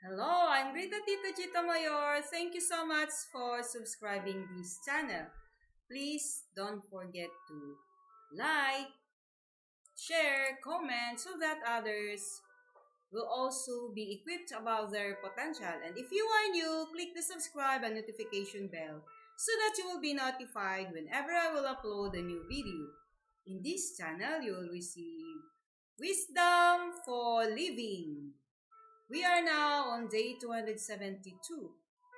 Hello, I'm Rita Tita Chita Mayor. Thank you so much for subscribing this channel. Please don't forget to like, share, comment so that others will also be equipped about their potential. And if you are new, click the subscribe and notification bell so that you will be notified whenever I will upload a new video. In this channel, you will receive wisdom for living. We are now on day 272.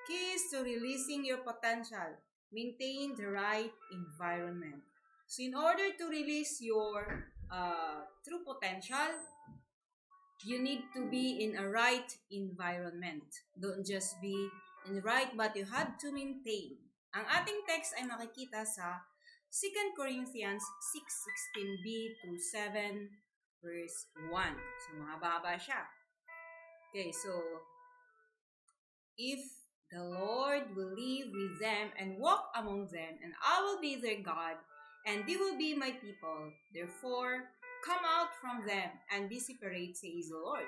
Keys to releasing your potential. Maintain the right environment. So in order to release your true potential, you need to be in a right environment. Don't just be in the right, but you have to maintain. Ang ating text ay makikita sa 2 Corinthians 6:16b to 7 verse 1. So mahaba siya. Okay, so if the Lord will live with them and walk among them, and I will be their God, and they will be my people. Therefore, come out from them and be separate, says the Lord.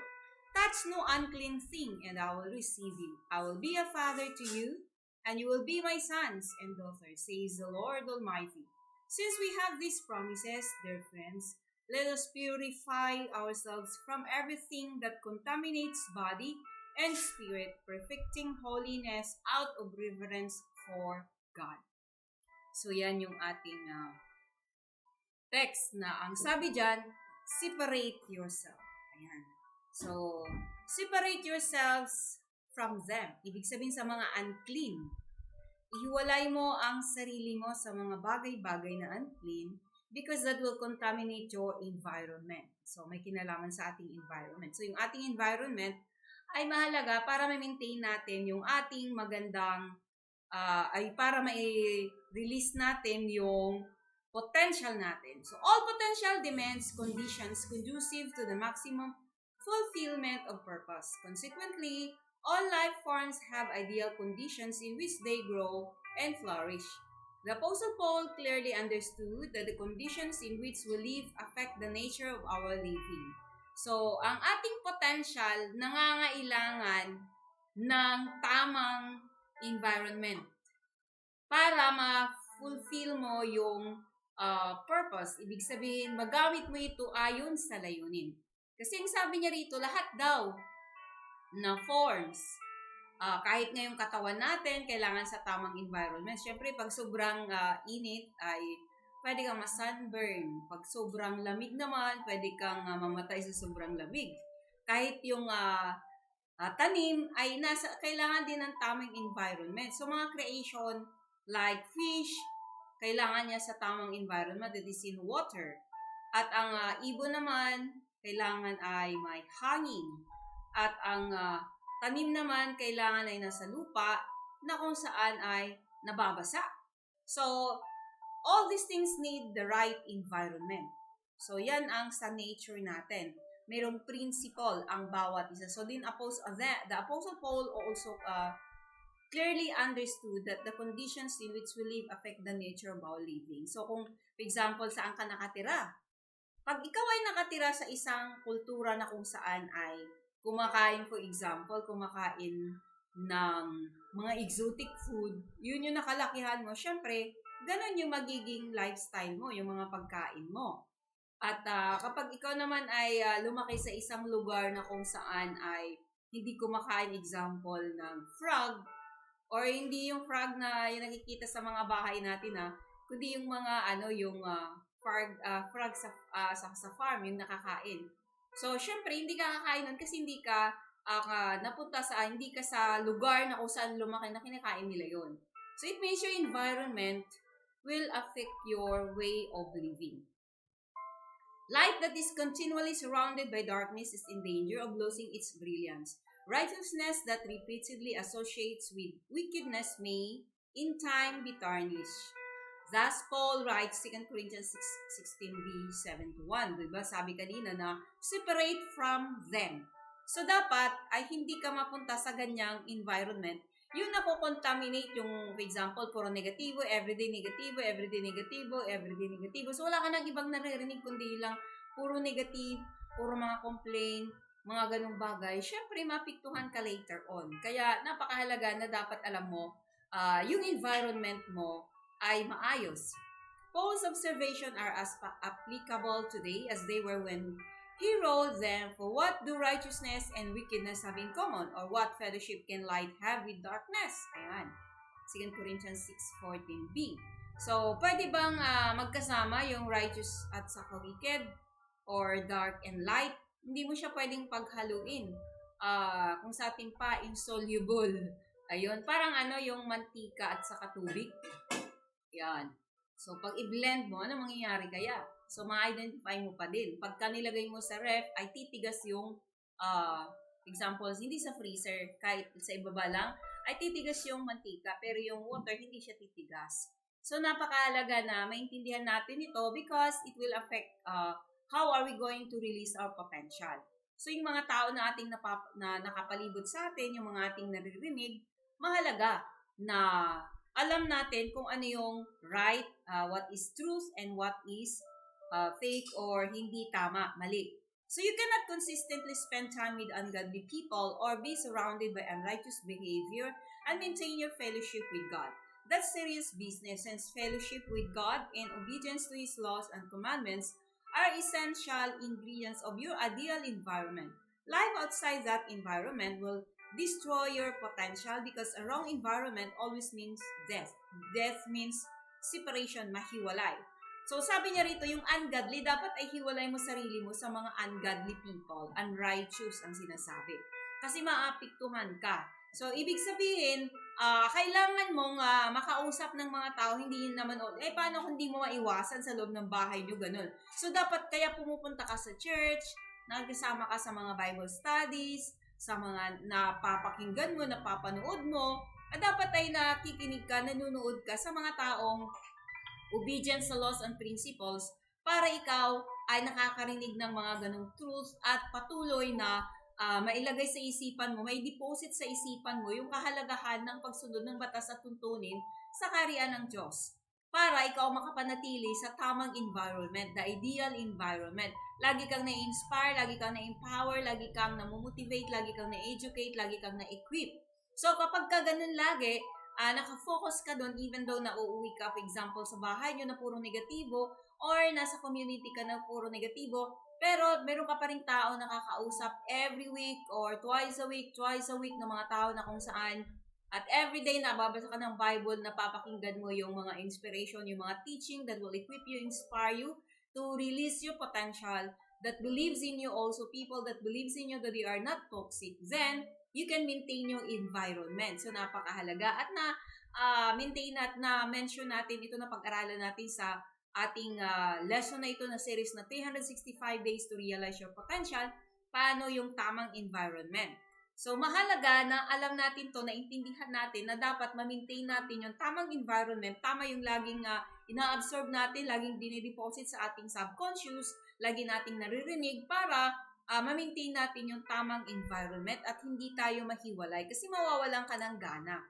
Touch no unclean thing, and I will receive you. I will be a father to you, and you will be my sons and daughters, says the Lord Almighty. Since we have these promises, dear friends, let us purify ourselves from everything that contaminates body and spirit, perfecting holiness out of reverence for God. So yan yung ating text na ang sabi dyan, separate yourself. Ayan. So, separate yourselves from them. Ibig sabihin sa mga unclean. Ihiwalay mo ang sarili mo sa mga bagay-bagay na unclean because that will contaminate your environment. So, may kinalaman sa ating environment. So, yung ating environment ay mahalaga para ma-maintain natin yung ating magandang, ay para ma-release natin yung potential natin. So, all potential demands conditions conducive to the maximum fulfillment of purpose. Consequently, all life forms have ideal conditions in which they grow and flourish. The Apostle Paul clearly understood that the conditions in which we live affect the nature of our living. So, ang ating potential nangangailangan ng tamang environment para ma-fulfill mo yung purpose. Ibig sabihin, magamit mo ito ayon sa layunin. Kasi ang sabi niya rito, lahat daw na forms, kahit ngayong katawan natin, kailangan sa tamang environment. Siyempre, pag sobrang init, ay pwede kang ma-sunburn. Pag sobrang lamig naman, pwede kang mamatay sa sobrang lamig. Kahit yung tanim ay kailangan din ng tamang environment. So, mga creation like fish, kailangan niya sa tamang environment that is in water. At ang ibon naman, kailangan ay may hangin. At ang tanim naman, kailangan ay nasa lupa na kung saan ay nababasa. So, all these things need the right environment. So, yan ang sa nature natin. Mayroong principle ang bawat isa. So, the Apostle Paul also clearly understood that the conditions in which we live affect the nature of our living. So, kung, for example, saan ka nakatira? Pag ikaw ay nakatira sa isang kultura na kung saan ay kumakain, for example, kumakain ng mga exotic food, yun yung nakalakihan mo, syempre, ganun yung magiging lifestyle mo, yung mga pagkain mo. At kapag ikaw naman ay lumaki sa isang lugar na kung saan ay hindi kumakain, example, ng frog, or hindi yung frog na yung nakikita sa mga bahay natin kundi yung mga frog sa farm, yung nakakain. So, syempre, hindi ka kakain nun kasi hindi ka hindi ka sa lugar na kung saan lumaki na kinakain nila yon. So, it means your environment will affect your way of living. Light that is continually surrounded by darkness is in danger of losing its brilliance. Righteousness that repeatedly associates with wickedness may, in time, be tarnished. Thus, Paul writes 2 Corinthians 16b, 7-1. Diba? Sabi kanina na, separate from them. So, dapat ay hindi ka mapunta sa ganyang environment. Yung nako-contaminate yung, for example, puro negatibo, everyday negatibo, everyday negatibo, everyday negatibo. So, wala ka nang ibang naririnig kundi lang puro negative, puro mga complaint, mga ganung bagay, syempre mapiktuhan ka later on. Kaya napakahalaga na dapat alam mo, yung environment mo ay maayos. Paul's observation are as applicable today as they were when he wrote them. For what do righteousness and wickedness have in common? Or what fellowship can light have with darkness? Ayan. 2 Corinthians 6:14b. So, pwede bang magkasama yung righteous at saka wicked? Or dark and light? Hindi mo siya pwedeng paghaluin. Kung sa ating pa, insoluble. Ayun, parang yung mantika at saka tubig. Yan. So, pag i-blend mo, ano mangyayari kaya? So, ma-identify mo pa din. Pagka nilagay mo sa ref, ay titigas yung, examples, hindi sa freezer, kahit sa ibaba lang, ay titigas yung mantika, pero yung water, hindi siya titigas. So, napakahalaga na maintindihan natin ito because it will affect how are we going to release our potential. So, yung mga tao na ating na nakapalibot sa atin, yung mga ating naririnig, mahalaga na alam natin kung ano yung right, what is truth, and what is fake or hindi tama, mali. So you cannot consistently spend time with ungodly people or be surrounded by unrighteous behavior and maintain your fellowship with God. That's serious business, since fellowship with God and obedience to His laws and commandments are essential ingredients of your ideal environment. Life outside that environment will destroy your potential because a wrong environment always means death. Death means separation, mahiwalay. So, sabi niya rito, yung ungodly, dapat ay hiwalay mo sarili mo sa mga ungodly people. Unrighteous ang sinasabi. Kasi maapektuhan ka. So, ibig sabihin, kailangan mong makausap ng mga tao, hindi naman, paano kung hindi mo maiwasan sa loob ng bahay nyo, ganun. So, dapat kaya pumupunta ka sa church, nagkasama ka sa mga Bible studies, sa mga napapakinggan mo, napapanood mo, dapat ay nakikinig ka, nanonood ka sa mga taong obedient sa laws and principles para ikaw ay nakakarinig ng mga ganong truth at patuloy na mailagay sa isipan mo, may deposit sa isipan mo yung kahalagahan ng pagsunod ng batas at tuntunin sa kaharian ng Diyos. Para ikaw makapanatili sa tamang environment, the ideal environment. Lagi kang na-inspire, lagi kang na-empower, lagi kang na-motivate, lagi kang na-educate, lagi kang na-equip. So kapag ka ganun lagi, nakafocus ka doon even though nauuwi ka, for example, sa bahay nyo na puro negatibo or nasa community ka na puro negatibo, pero meron ka pa rin tao nakakausap every week or twice a week ng mga tao na kung saan at everyday nababasa ka ng Bible, napapakinggan mo yung mga inspiration, yung mga teaching that will equip you, inspire you to release your potential, that believes in you also, people that believes in you that they are not toxic, then you can maintain yung environment. So, napakahalaga. At maintain at na-mention natin, ito na pag-aralan natin sa ating lesson na ito na series na 365 Days to Realize Your Potential, paano yung tamang environment. So, mahalaga na alam natin to, naintindihan natin na dapat ma-maintain natin yung tamang environment, tama yung laging ina-absorb natin, laging dinideposit sa ating subconscious, lagi nating naririnig para ma-maintain natin yung tamang environment at hindi tayo mahiwalay kasi mawawalan ka ng gana.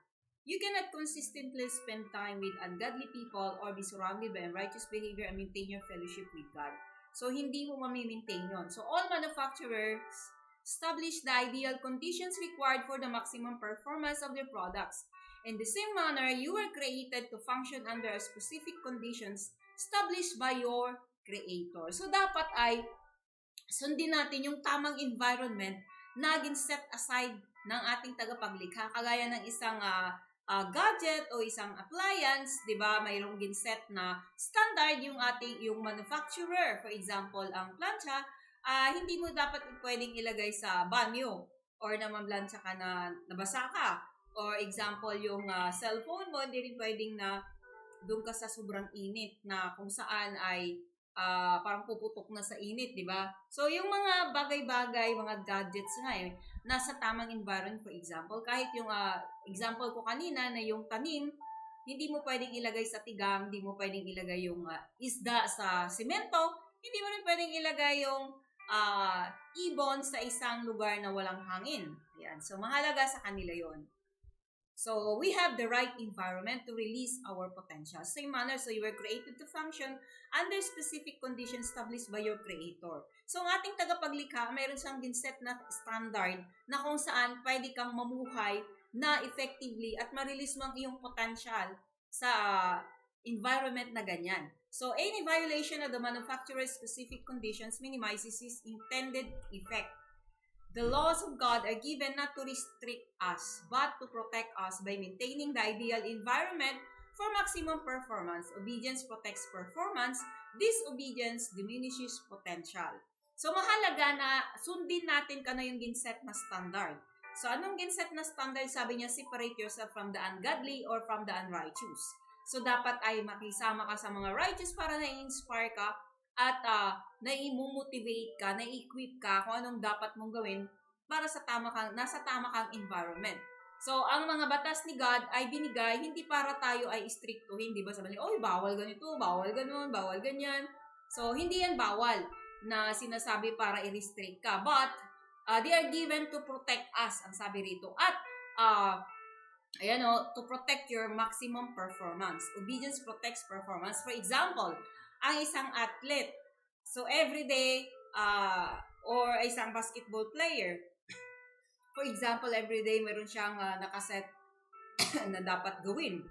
You cannot consistently spend time with ungodly people or be surrounded by unrighteous behavior and maintain your fellowship with God. So, hindi mo ma-maintain yun. So, all manufacturers establish the ideal conditions required for the maximum performance of their products. In the same manner, you were created to function under specific conditions established by your Creator. So, dapat ay sundin natin yung tamang environment na set aside ng ating tagapaglikha. Kagaya ng isang gadget o isang appliance, 'di ba? Mayroong ginset na standard yung manufacturer. For example, ang plancha, hindi mo dapat pwedeng ilagay sa banyo or na mamlansya ka na nabasa ka. Or example, yung cellphone mo, hindi rin pwedeng na doon ka sa sobrang init na kung saan ay parang puputok na sa init, di ba? So, yung mga bagay-bagay, mga gadgets nga nasa tamang environment, for example. Kahit yung example ko kanina na yung tanim, hindi mo pwedeng ilagay sa tigang, hindi mo pwedeng ilagay yung isda sa simento, hindi mo rin pwedeng ilagay yung ibon sa isang lugar na walang hangin. Ayan. So, mahalaga sa kanila yon. So we have the right environment to release our potential. Same manner, so you were created to function under specific conditions established by your Creator. So ang ating tagapaglikha, mayroon siyang ginset na standard na kung saan pwede kang mamuhay na effectively at ma-release mo ang iyong potential sa environment na ganyan. So any violation of the manufacturer's specific conditions minimizes its intended effect. The laws of God are given not to restrict us, but to protect us by maintaining the ideal environment for maximum performance. Obedience protects performance. Disobedience diminishes potential. So, mahalaga na sundin natin kano yung ginset na standard. So, anong ginset na standard? Sabi niya, separate yourself from the ungodly or from the unrighteous. So, dapat ay makisama ka sa mga righteous para na-inspire ka at na-motivate ka, na-equip ka kung anong dapat mong gawin para sa nasa tama kang environment. So, ang mga batas ni God ay binigay hindi para tayo ay istriktuhin, di ba? Sabi niya, oy, bawal ganito, bawal ganon, bawal ganyan. So, hindi yan bawal na sinasabi para i-restrict ka. But, they are given to protect us, ang sabi rito. At, to protect your maximum performance. Obedience protects performance. For example, ang isang athlete, so everyday, or isang basketball player, for example, everyday meron siyang nakaset na dapat gawin.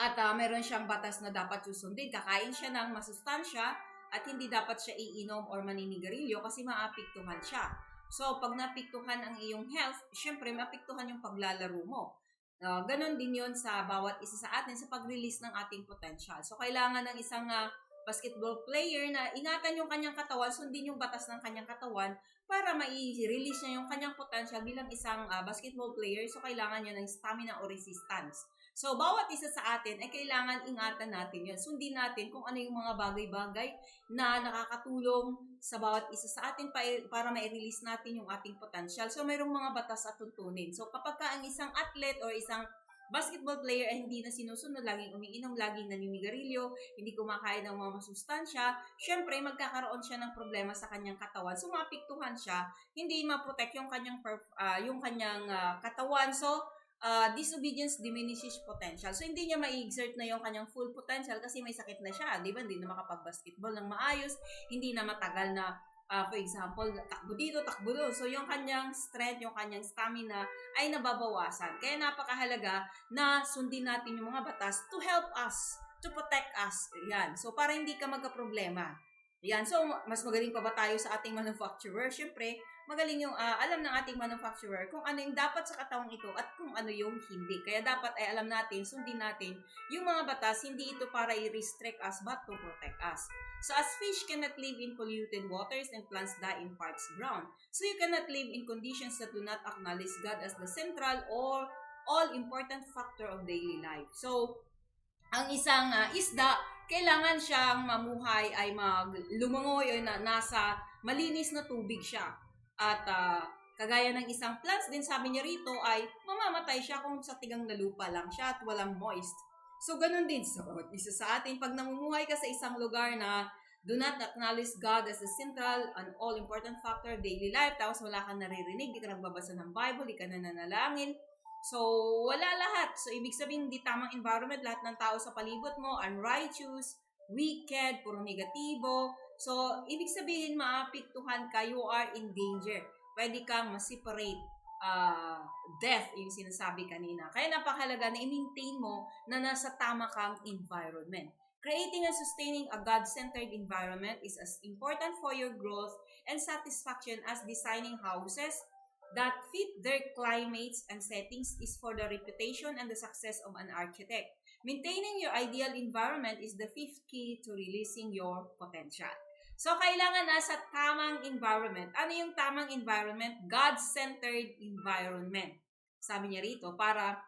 At meron siyang batas na dapat susundin. Kakain siya ng masustansya at hindi dapat siya iinom or maninigarilyo kasi maapektuhan siya. So, pag napektuhan ang iyong health, syempre maapektuhan yung paglalaro mo. Ganon din yun sa bawat isa sa atin sa pag-release ng ating potential. So, kailangan ng isang basketball player na ingatan yung kanyang katawan, sundin yung batas ng kanyang katawan para ma-release niya yung kanyang potential bilang isang basketball player. So, kailangan niya ng stamina o resistance. So, bawat isa sa atin ay kailangan ingatan natin yun. Sundin natin kung ano yung mga bagay-bagay na nakakatulong sa bawat isa sa atin para ma-release natin yung ating potential. So, mayroong mga batas at tuntunin. So, kapag ang isang athlete or isang basketball player ay hindi na sinusunod, laging umiinom, laging naninigarilyo, hindi kumakain ng mga masustansya, syempre magkakaroon siya ng problema sa kanyang katawan. So, maapektuhan siya, hindi ma-protect yung kanyang katawan. So, disobedience diminishes potential. So, hindi niya ma-exert na yung kanyang full potential kasi may sakit na siya. Di ba? Hindi na makapag-basketball ng maayos, hindi na matagal na for example, takbo dito, takbo doon. So, yung kanyang strength, yung kanyang stamina ay nababawasan. Kaya napakahalaga na sundin natin yung mga batas to help us, to protect us. Yan. So, para hindi ka magka-problema. Yan. So, mas magaling pa ba tayo sa ating manufacturer? Siyempre, magaling yung alam ng ating manufacturer kung ano yung dapat sa katawang ito at kung ano yung hindi. Kaya dapat ay alam natin, sundin natin yung mga batas, hindi ito para i-restrict us but to protect us. So, as fish cannot live in polluted waters and plants die in parched ground, so you cannot live in conditions that do not acknowledge God as the central or all-important factor of daily life. So, ang isang isda, kailangan siyang mamuhay ay lumangoy o nasa malinis na tubig siya. At kagaya ng isang plants din, sabi niya rito, ay mamamatay siya kung sa tigang na lupa lang siya at walang moist. So, ganun din. So, isa sa atin, pag namumuhay ka sa isang lugar na do not acknowledge God as the central and all-important factor of daily life, tapos wala kang naririnig, di ka nagbabasa ng Bible, di ka nananalangin, so, wala lahat. So, ibig sabihin, hindi tamang environment, lahat ng tao sa palibot mo, unrighteous, wicked, puro negatibo. So, ibig sabihin, maapektuhan ka, you are in danger. Pwede kang ma-separate death, yung sinasabi kanina. Kaya napakahalaga na i-maintain mo na nasa tama kang environment. Creating and sustaining a God-centered environment is as important for your growth and satisfaction as designing houses that fit their climates and settings is for the reputation and the success of an architect. Maintaining your ideal environment is the fifth key to releasing your potential. So, kailangan nasa tamang environment. Ano yung tamang environment? God-centered environment. Sabi niya rito, para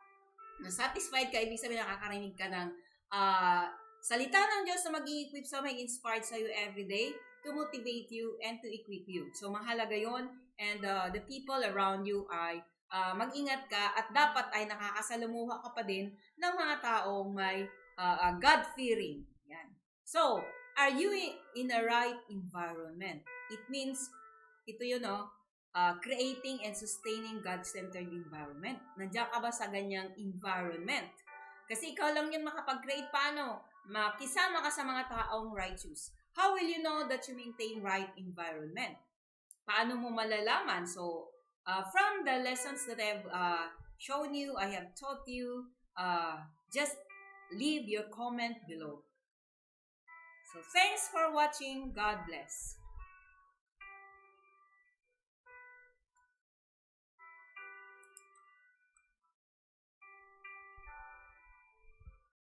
satisfied ka, ibig sabihin nakakarinig ka ng salita ng Diyos na mag-i-equip sa mag-inspired sa iyo everyday to motivate you and to equip you. So, mahalaga yon, and the people around you ay mag-ingat ka at dapat ay nakakasalamuha ka pa din ng mga taong may God-fearing. Yan. So, are you in a right environment? It means, ito yun, creating and sustaining God-centered environment. Nandiyan ka ba sa ganyang environment? Kasi ikaw lang yun makapag-create. Paano? Makisama ka sa mga taong righteous. How will you know that you maintain right environment? Paano mo malalaman? So, from the lessons that I've shown you, I have taught you, just leave your comment below. So, thanks for watching. God bless.